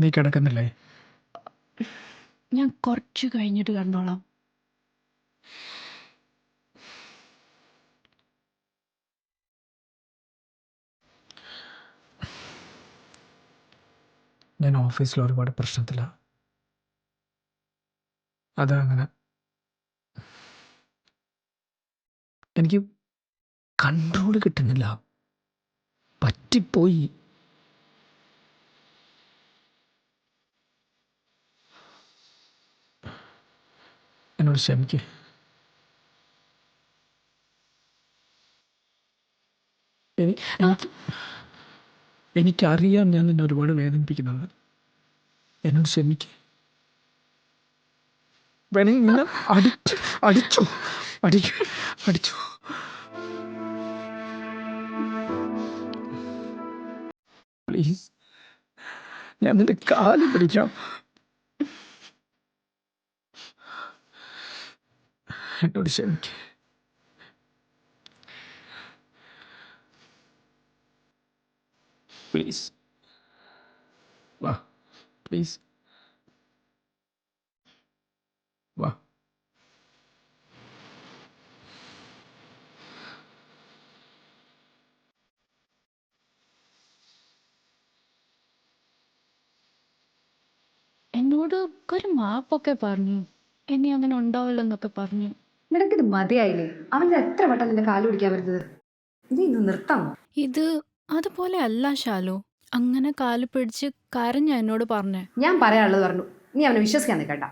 നീ കിടക്കുന്നില്ലേ? ഞാൻ കുറച്ച് കഴിഞ്ഞിട്ട് കണ്ടോളാം. ഞാൻ ഓഫീസിൽ ഒരുപാട് പ്രശ്നത്തിലാണ്. അതങ്ങനെ എനിക്ക് കൺട്രോൾ കിട്ടുന്നില്ല. പറ്റിപ്പോയി. എന്നോട് ക്ഷമിക്ക്. എനിക്കറിയാം ഞാൻ നിന്നെ ഒരുപാട് വേദനിപ്പിക്കുന്നത്. എന്നോട് ക്ഷമിക്ക്. വേണമെങ്കിൽ നിങ്ങൾ അടിച്ചു. പ്ലീസ്, ഞാൻ നിന്റെ കാല് പിടിക്കാം. എന്നോട് ക്ഷമിക്ക്. പ്ലീസ് വാ. പ്ലീസ് വാ. എന്നോട് ഒരു മാപ്പൊക്കെ പറഞ്ഞു. ഇനി അങ്ങനെ ഉണ്ടാവില്ലെന്നൊക്കെ പറഞ്ഞു. നിനക്കിത് മതിയായില്ലേ? അവൻ്റെ എത്ര വട്ടം നിന്റെ കാല് പിടിക്കാൻ വരുന്നത്? നീ ഇത് നിർത്താമോ? ഇത് അതുപോലെ അല്ല ശാലു. അങ്ങനെ കാല് പിടിച്ച് കരഞ്ഞ എന്നോട് പറഞ്ഞേ. ഞാൻ പറയാനുള്ളത് പറഞ്ഞു. നീ അവനെ വിശ്വസിക്കാൻ നിൽക്കണ്ട.